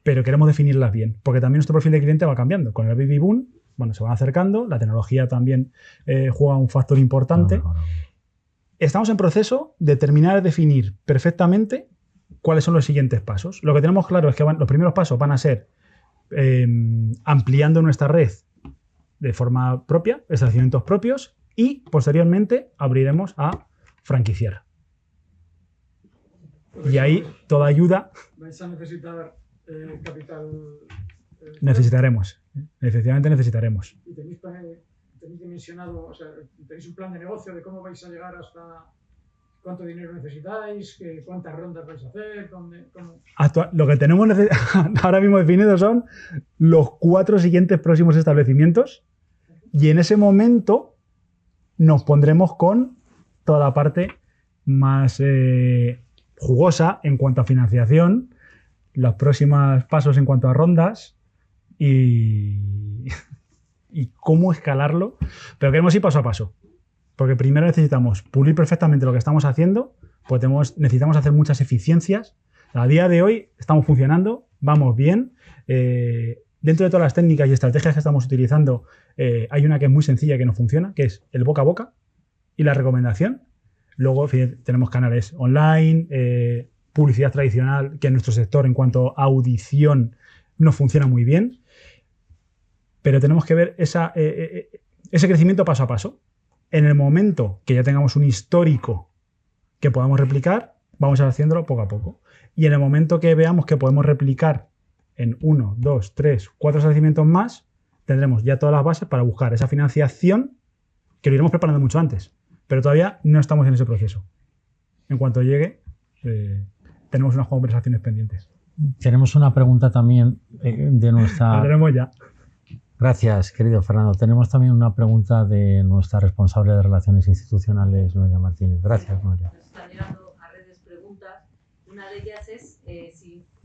Speaker 3: pero queremos definirlas bien, porque también nuestro perfil de cliente va cambiando. Con el baby boom, se van acercando, la tecnología también juega un factor importante. Estamos en proceso de terminar de definir perfectamente cuáles son los siguientes pasos. Lo que tenemos claro es que los primeros pasos van a ser ampliando nuestra red de forma propia, establecimientos propios, y posteriormente abriremos a franquiciar. Y ahí toda ayuda...
Speaker 4: ¿Vais a necesitar capital?
Speaker 3: Necesitaremos. Efectivamente necesitaremos.
Speaker 4: ¿Y tenéis dimensionado, tenéis un plan de negocio de cómo vais a llegar hasta cuánto dinero necesitáis, cuántas rondas vais a hacer?
Speaker 3: Lo que tenemos ahora mismo definido son los 4 siguientes próximos establecimientos, y en ese momento nos pondremos con toda la parte más jugosa en cuanto a financiación, los próximos pasos en cuanto a rondas y cómo escalarlo. Pero queremos ir paso a paso, porque primero necesitamos pulir perfectamente lo que estamos haciendo, pues necesitamos hacer muchas eficiencias. A día de hoy estamos funcionando, vamos bien. Dentro de todas las técnicas y estrategias que estamos utilizando, hay una que es muy sencilla que nos funciona, que es el boca a boca y la recomendación. Luego tenemos canales online, publicidad tradicional, que en nuestro sector en cuanto a audición nos funciona muy bien. Pero tenemos que ver ese crecimiento paso a paso. En el momento que ya tengamos un histórico que podamos replicar, vamos a ir haciéndolo poco a poco. Y en el momento que veamos que podemos replicar en 1, 2, 3, 4 establecimientos más, tendremos ya todas las bases para buscar esa financiación, que lo iremos preparando mucho antes. Pero todavía no estamos en ese proceso. En cuanto llegue, tenemos unas conversaciones pendientes.
Speaker 2: Tenemos una pregunta también de nuestra...
Speaker 3: Lo tenemos ya.
Speaker 2: Gracias, querido Fernando. Tenemos también una pregunta de nuestra responsable de Relaciones Institucionales, Noelia Martínez. Gracias, Noelia.
Speaker 5: Nos están llegando a redes preguntas. Una de ellas es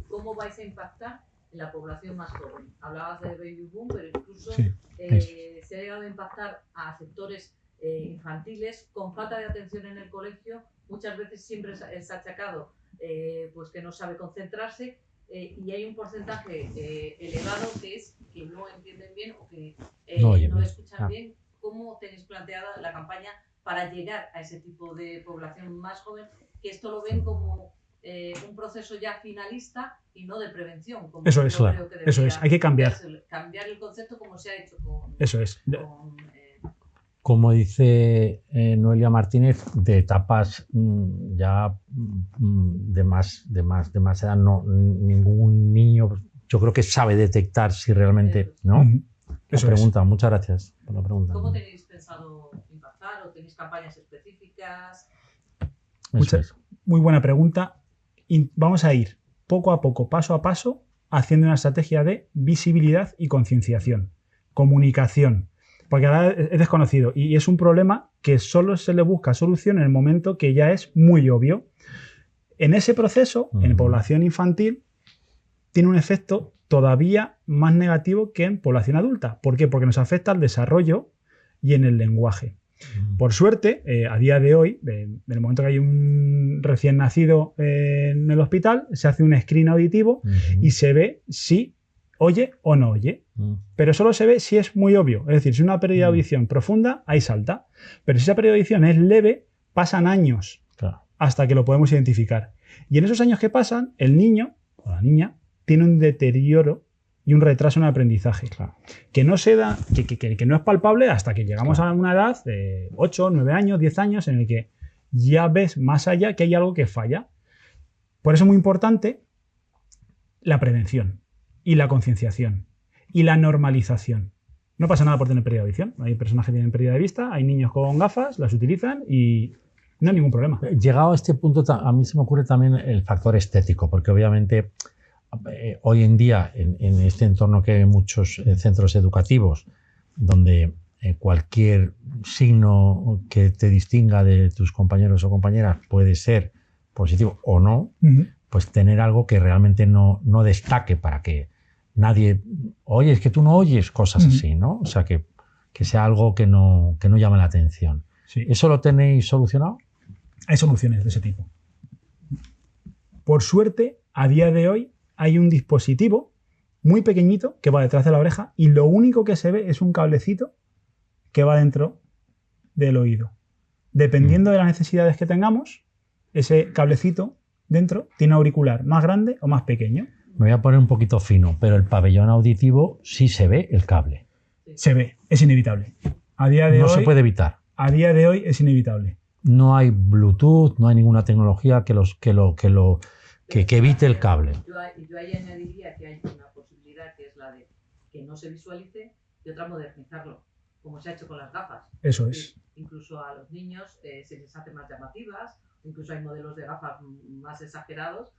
Speaker 5: cómo vais a impactar en la población más joven. Hablabas de baby boom, pero incluso
Speaker 3: Sí,
Speaker 5: se ha llegado a impactar a sectores infantiles con falta de atención en el colegio. Muchas veces siempre es achacado pues que no sabe concentrarse y hay un porcentaje elevado que es que no entienden bien o que no escuchan bien. ¿Cómo tenéis planteada la campaña para llegar a ese tipo de población más joven, que esto lo ven como un proceso ya finalista y no de prevención? Como
Speaker 3: Eso es,
Speaker 5: yo creo que
Speaker 3: eso es, hay que cambiar.
Speaker 5: Cambiar el concepto como se ha hecho con...
Speaker 3: Eso es.
Speaker 2: Como dice Noelia Martínez, de etapas ya de más edad, no, ningún niño, yo creo que sabe detectar si realmente, ¿no?
Speaker 3: Eso
Speaker 2: pregunta, muchas gracias por la pregunta.
Speaker 5: ¿Cómo tenéis pensado impactar o tenéis campañas específicas?
Speaker 3: Muy buena pregunta. Y vamos a ir poco a poco, paso a paso, haciendo una estrategia de visibilidad y concienciación, comunicación. Porque ahora es desconocido y es un problema que solo se le busca solución en el momento que ya es muy obvio. En ese proceso, en población infantil, tiene un efecto todavía más negativo que en población adulta. ¿Por qué? Porque nos afecta al desarrollo y en el lenguaje. Por suerte, a día de hoy, en el momento que hay un recién nacido en el hospital, se hace un screen auditivo y se ve si oye o no oye. Pero solo se ve si es muy obvio. Es decir, si una pérdida de audición profunda, ahí salta. Pero si esa pérdida de audición es leve, pasan años hasta que lo podemos identificar. Y en esos años que pasan, el niño o la niña tiene un deterioro y un retraso en el aprendizaje. Que no se da, que no es palpable hasta que llegamos a una edad de 8, 9 años, 10 años, en el que ya ves más allá que hay algo que falla. Por eso es muy importante la prevención y la concienciación y la normalización. No pasa nada por tener pérdida de audición. Hay personas que tienen pérdida de vista, hay niños con gafas, las utilizan y no hay ningún problema.
Speaker 2: Llegado a este punto, a mí se me ocurre también el factor estético, porque obviamente hoy en día, en este entorno que hay muchos centros educativos, donde cualquier signo que te distinga de tus compañeros o compañeras puede ser positivo o no, pues tener algo que realmente no destaque para que nadie, oye, es que tú no oyes, cosas así, ¿no? O sea, que sea algo que no llame la atención.
Speaker 3: Sí.
Speaker 2: ¿Eso lo tenéis solucionado?
Speaker 3: Hay soluciones de ese tipo. Por suerte, a día de hoy, hay un dispositivo muy pequeñito que va detrás de la oreja y lo único que se ve es un cablecito que va dentro del oído. Dependiendo de las necesidades que tengamos, ese cablecito dentro tiene un auricular más grande o más pequeño.
Speaker 2: Me voy a poner un poquito fino, pero el pabellón auditivo sí se ve el cable.
Speaker 3: Se ve, es inevitable. A día de hoy,
Speaker 2: se puede evitar.
Speaker 3: A día de hoy es inevitable.
Speaker 2: No hay Bluetooth, no hay ninguna tecnología que evite el cable.
Speaker 5: Yo ahí añadiría que hay una posibilidad que es la de que no se visualice y otra modernizarlo, como se ha hecho con las gafas.
Speaker 3: Eso es.
Speaker 5: Incluso a los niños se les hace más llamativas, incluso hay modelos de gafas más exagerados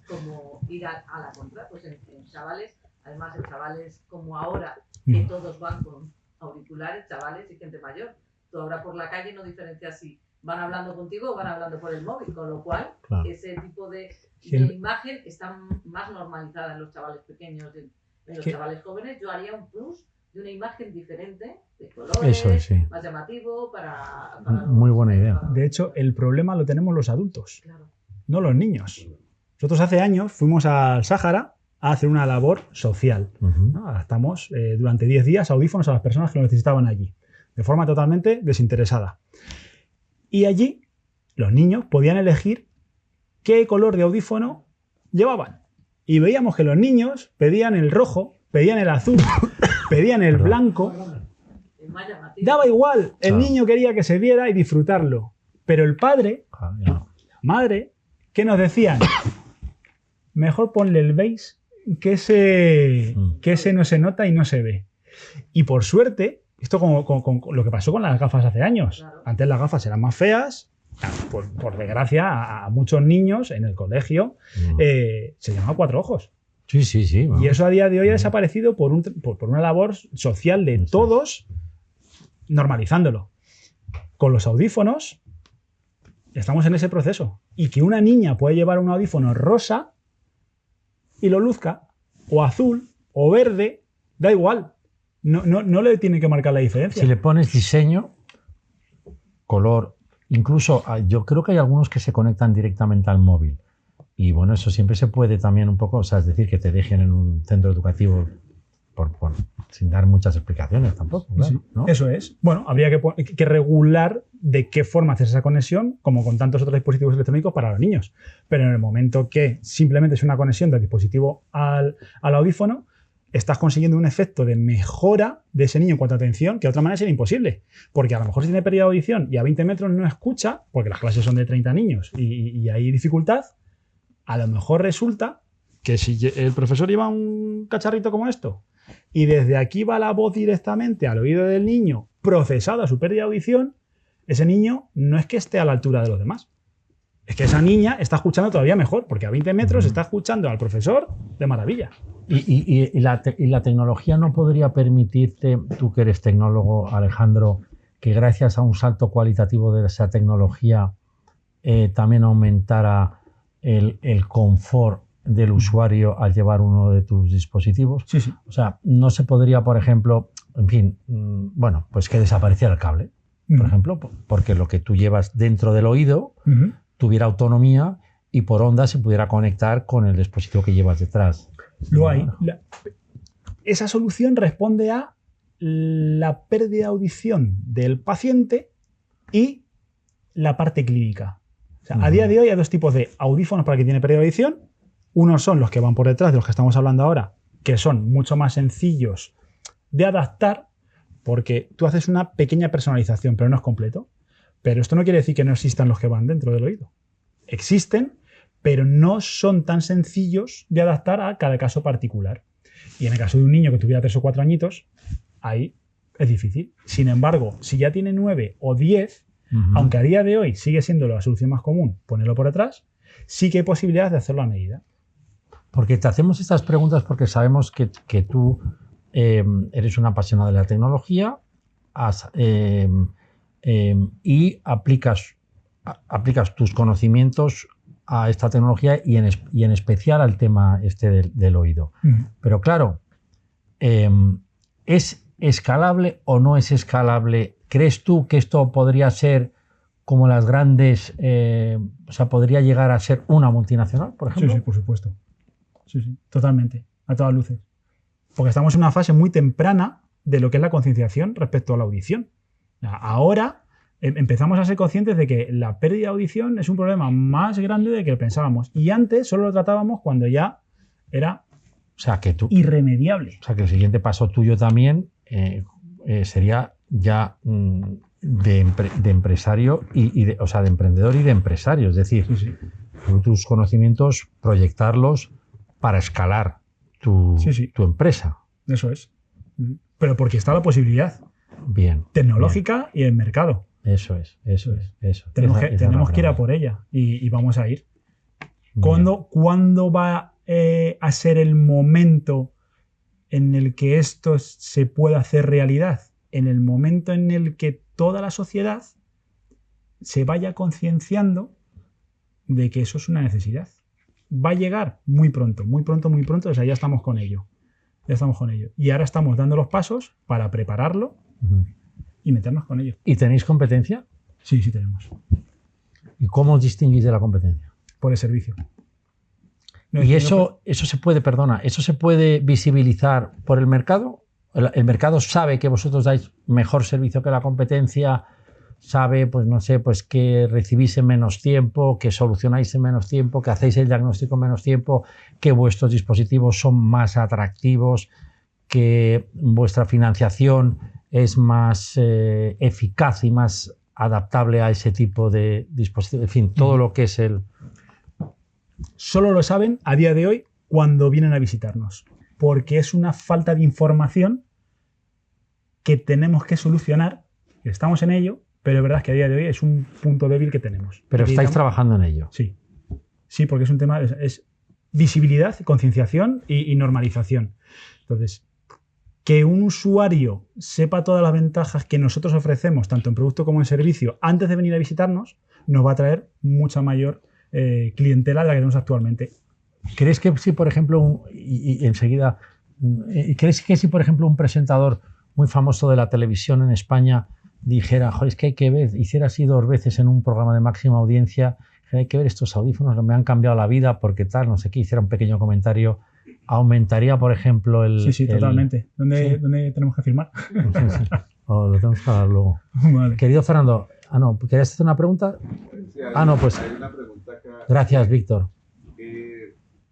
Speaker 5: como ir a la contra, pues en chavales, además en chavales como ahora, que todos van con auriculares, chavales y gente mayor. Tú ahora por la calle no diferencias si van hablando contigo o van hablando por el móvil, con lo cual ese tipo de imagen está más normalizada en los chavales pequeños, en los chavales jóvenes. Yo haría un plus de una imagen diferente, de colores, más llamativo para
Speaker 2: muy buena idea.
Speaker 3: De hecho, el problema lo tenemos los adultos, no los niños. Nosotros hace años fuimos al Sáhara a hacer una labor social. ¿No? Adaptamos durante 10 días audífonos a las personas que lo necesitaban allí, de forma totalmente desinteresada. Y allí los niños podían elegir qué color de audífono llevaban. Y veíamos que los niños pedían el rojo, pedían el azul, pedían el blanco. Daba igual, el niño quería que se viera y disfrutarlo. Pero el padre, la madre, ¿qué nos decían? Mejor ponle el beige, que ese no se nota y no se ve. Y por suerte, esto con lo que pasó con las gafas hace años. Antes las gafas eran más feas. Por desgracia, a muchos niños en el colegio se llamaba 4 ojos.
Speaker 2: Sí, sí, sí.
Speaker 3: Y eso a día de hoy ha desaparecido por una labor social de todos, normalizándolo. Con los audífonos estamos en ese proceso. Y que una niña puede llevar un audífono rosa y lo luzca, o azul, o verde, da igual. No le tiene que marcar la diferencia.
Speaker 2: Si le pones diseño, color, incluso yo creo que hay algunos que se conectan directamente al móvil. Y bueno, eso siempre se puede también un poco, o sea, es decir, que te dejen en un centro educativo sin dar muchas explicaciones tampoco. Claro,
Speaker 3: sí,
Speaker 2: ¿no?
Speaker 3: Eso es. Bueno, habría que regular de qué forma hacer esa conexión, como con tantos otros dispositivos electrónicos para los niños. Pero en el momento que simplemente es una conexión del dispositivo al audífono, estás consiguiendo un efecto de mejora de ese niño en cuanto a atención que de otra manera sería imposible. Porque a lo mejor si tiene pérdida de audición y a 20 metros no escucha, porque las clases son de 30 niños y hay dificultad, a lo mejor resulta que si el profesor lleva un cacharrito como esto y desde aquí va la voz directamente al oído del niño procesada su pérdida de audición, ese niño no es que esté a la altura de los demás. Es que esa niña está escuchando todavía mejor, porque a 20 metros está escuchando al profesor de maravilla.
Speaker 2: ¿Y la tecnología no podría permitirte, tú que eres tecnólogo, Alejandro, que gracias a un salto cualitativo de esa tecnología también aumentara el confort del usuario al llevar uno de tus dispositivos?
Speaker 3: Sí, sí.
Speaker 2: O sea, no se podría, por ejemplo, en fin, bueno, pues que desapareciera el cable, por ejemplo, porque lo que tú llevas dentro del oído tuviera autonomía y por onda se pudiera conectar con el dispositivo que llevas detrás.
Speaker 3: Lo hay. Esa solución responde a la pérdida de audición del paciente y la parte clínica. O sea, a día de hoy hay dos tipos de audífonos para el que tiene pérdida de audición. Unos son los que van por detrás de los que estamos hablando ahora, que son mucho más sencillos de adaptar porque tú haces una pequeña personalización, pero no es completo. Pero esto no quiere decir que no existan los que van dentro del oído. Existen, pero no son tan sencillos de adaptar a cada caso particular. Y en el caso de un niño que tuviera 3 o 4 añitos, ahí es difícil. Sin embargo, si ya tiene 9 o 10, aunque a día de hoy sigue siendo la solución más común ponerlo por detrás, sí que hay posibilidades de hacerlo a medida.
Speaker 2: Porque te hacemos estas preguntas porque sabemos que tú eres un apasionado de la tecnología y aplicas tus conocimientos a esta tecnología y en especial al tema este del oído. Pero claro, ¿es escalable o no es escalable? ¿Crees tú que esto podría ser como las grandes, o sea, podría llegar a ser una multinacional, por ejemplo?
Speaker 3: Sí, sí, por supuesto. Sí, sí, totalmente, a todas luces. Porque estamos en una fase muy temprana de lo que es la concienciación respecto a la audición. Ahora empezamos a ser conscientes de que la pérdida de audición es un problema más grande de que pensábamos. Y antes solo lo tratábamos cuando ya era irremediable.
Speaker 2: O sea, que el siguiente paso tuyo también sería ya de empresario o sea, de emprendedor y de empresario. Es decir, tus conocimientos, proyectarlos para escalar tu empresa.
Speaker 3: Eso es. Pero porque está la posibilidad tecnológica y el mercado.
Speaker 2: Eso es.
Speaker 3: Tenemos que ir a por ella y vamos a ir. ¿Cuándo va a ser el momento en el que esto se pueda hacer realidad? En el momento en el que toda la sociedad se vaya concienciando de que eso es una necesidad. Va a llegar muy pronto, o sea, ya estamos con ello. Y ahora estamos dando los pasos para prepararlo y meternos con ello.
Speaker 2: ¿Y tenéis competencia?
Speaker 3: Sí, sí tenemos.
Speaker 2: ¿Y cómo os distinguís de la competencia?
Speaker 3: Por el servicio.
Speaker 2: ¿Y eso se puede visibilizar por el mercado? ¿El mercado sabe que vosotros dais mejor servicio que la competencia? ¿Sabe, pues no sé, pues que recibís en menos tiempo, que solucionáis en menos tiempo, que hacéis el diagnóstico en menos tiempo, que vuestros dispositivos son más atractivos, que vuestra financiación es más eficaz y más adaptable a ese tipo de dispositivos? En fin, todo lo que es el...
Speaker 3: Solo lo saben a día de hoy cuando vienen a visitarnos, porque es una falta de información que tenemos que solucionar, estamos en ello, pero es verdad que a día de hoy es un punto débil que tenemos.
Speaker 2: Pero estáis trabajando en ello.
Speaker 3: Sí, porque es un tema, visibilidad, concienciación y normalización. Entonces, que un usuario sepa todas las ventajas que nosotros ofrecemos, tanto en producto como en servicio, antes de venir a visitarnos, nos va a traer mucha mayor clientela de la que tenemos actualmente.
Speaker 2: ¿Crees que si, por ejemplo, enseguida, ¿crees que si, por ejemplo, un presentador muy famoso de la televisión en España dijera, joder, es que hay que ver, hiciera así 2 veces en un programa de máxima audiencia, hay que ver estos audífonos, me han cambiado la vida porque tal, no sé qué, hiciera un pequeño comentario, aumentaría, por ejemplo, el...
Speaker 3: Sí, totalmente. ¿Dónde tenemos que firmar?
Speaker 2: Sí. Lo tenemos que hablar luego.
Speaker 3: Vale.
Speaker 2: Querido Fernando, ¿querías hacer una pregunta?
Speaker 6: Sí,
Speaker 2: Pues...
Speaker 6: Hay una pregunta acá.
Speaker 2: Gracias, Víctor.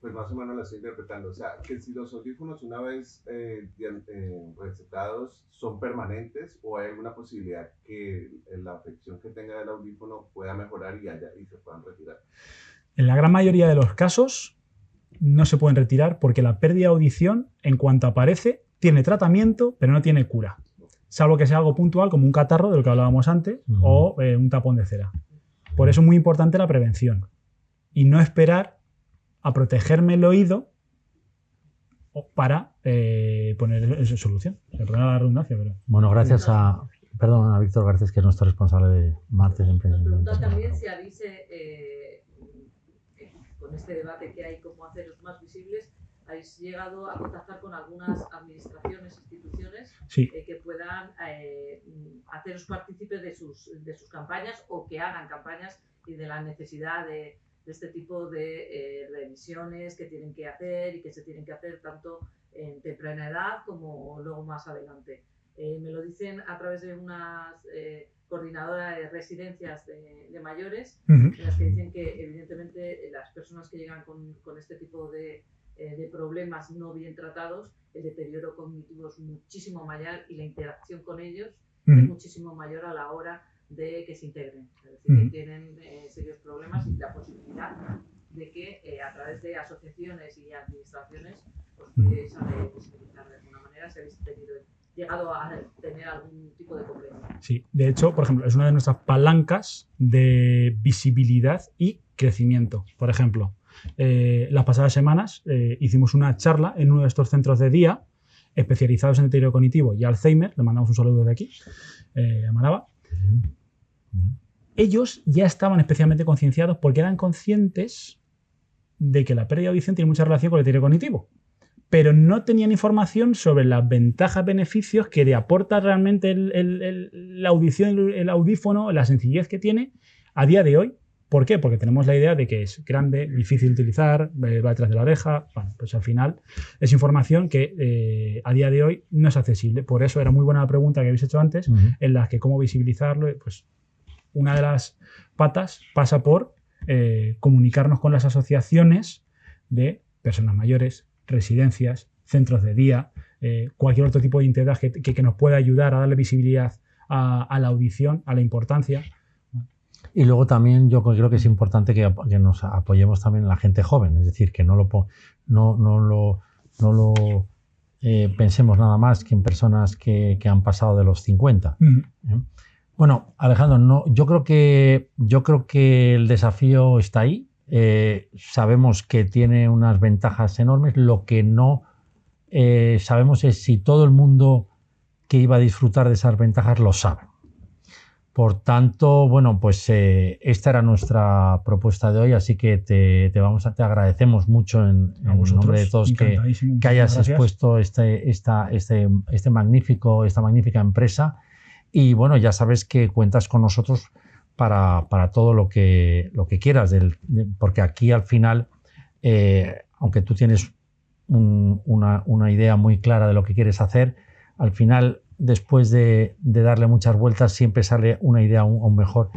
Speaker 6: Pues más o menos la estoy interpretando. O sea, que si los audífonos una vez recetados son permanentes o hay alguna posibilidad que la afección que tenga el audífono pueda mejorar y se puedan retirar.
Speaker 3: En la gran mayoría de los casos no se pueden retirar porque la pérdida de audición, en cuanto aparece, tiene tratamiento, pero no tiene cura. Salvo que sea algo puntual, como un catarro, de lo que hablábamos antes, o un tapón de cera. Por eso es muy importante la prevención. Y no esperar a protegerme el oído para poner solución. Perdona la redundancia, pero...
Speaker 2: Bueno, gracias a Víctor Garcés, que es nuestro responsable de Martes de Emprendimiento.
Speaker 5: Nos preguntan también si avise, con este debate que hay, cómo haceros más visibles, ¿habéis llegado a contactar con algunas administraciones, instituciones que puedan haceros partícipes de sus campañas o que hagan campañas y de la necesidad de este tipo de revisiones que tienen que hacer y que se tienen que hacer tanto en temprana edad como luego más adelante? Me lo dicen a través de unas coordinadoras de residencias de mayores, en las que dicen que evidentemente las personas que llegan con este tipo de problemas no bien tratados, el deterioro cognitivo es muchísimo mayor y la interacción con ellos es muchísimo mayor a la hora de que se integren. Es decir, que tienen serios problemas y la posibilidad de que a través de asociaciones y administraciones os pudiese visibilizar de alguna manera si habéis llegado a tener algún tipo de convenio.
Speaker 3: Sí, de hecho, por ejemplo, es una de nuestras palancas de visibilidad y crecimiento. Por ejemplo, las pasadas semanas hicimos una charla en uno de estos centros de día especializados en deterioro cognitivo y Alzheimer. Le mandamos un saludo de aquí, a Manaba. Ellos ya estaban especialmente concienciados porque eran conscientes de que la pérdida de audición tiene mucha relación con el deterioro cognitivo, pero no tenían información sobre las ventajas, beneficios que le aporta realmente la audición, el audífono, la sencillez que tiene a día de hoy. ¿Por qué? Porque tenemos la idea de que es grande, difícil de utilizar, va detrás de la oreja. Bueno, pues al final es información que a día de hoy no es accesible. Por eso era muy buena la pregunta que habéis hecho antes, en la que cómo visibilizarlo. Pues una de las patas pasa por comunicarnos con las asociaciones de personas mayores, residencias, centros de día, cualquier otro tipo de entidad que nos pueda ayudar a darle visibilidad a la audición, a la importancia.
Speaker 2: Y luego también yo creo que es importante que nos apoyemos también en la gente joven, es decir, que no lo pensemos nada más que en personas que han pasado de los 50. Bueno, Alejandro, yo creo que el desafío está ahí. Sabemos que tiene unas ventajas enormes. Lo que no sabemos es si todo el mundo que iba a disfrutar de esas ventajas lo sabe. Por tanto, bueno, pues esta era nuestra propuesta de hoy, así que te agradecemos mucho en nombre de todos que hayas expuesto esta magnífica empresa. Y bueno, ya sabes que cuentas con nosotros para todo lo que quieras, porque aquí al final, aunque tú tienes una idea muy clara de lo que quieres hacer, al final, después de darle muchas vueltas, siempre sale una idea aún mejor,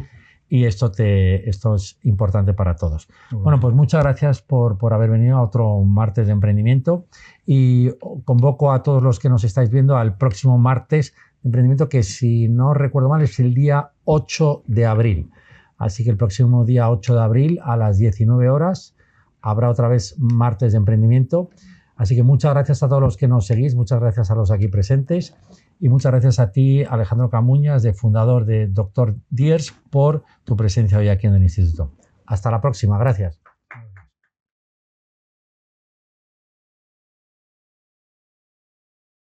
Speaker 2: y esto es importante para todos. Bueno, pues muchas gracias por haber venido a otro martes de emprendimiento, y convoco a todos los que nos estáis viendo al próximo martes de emprendimiento, que si no recuerdo mal es el día 8 de abril. Así que el próximo día 8 de abril a las 19 horas habrá otra vez martes de emprendimiento. Así que muchas gracias a todos los que nos seguís, muchas gracias a los aquí presentes y muchas gracias a ti, Alejandro Camuñas, fundador de Dr. Diers, por tu presencia hoy aquí en el Instituto. Hasta la próxima, gracias.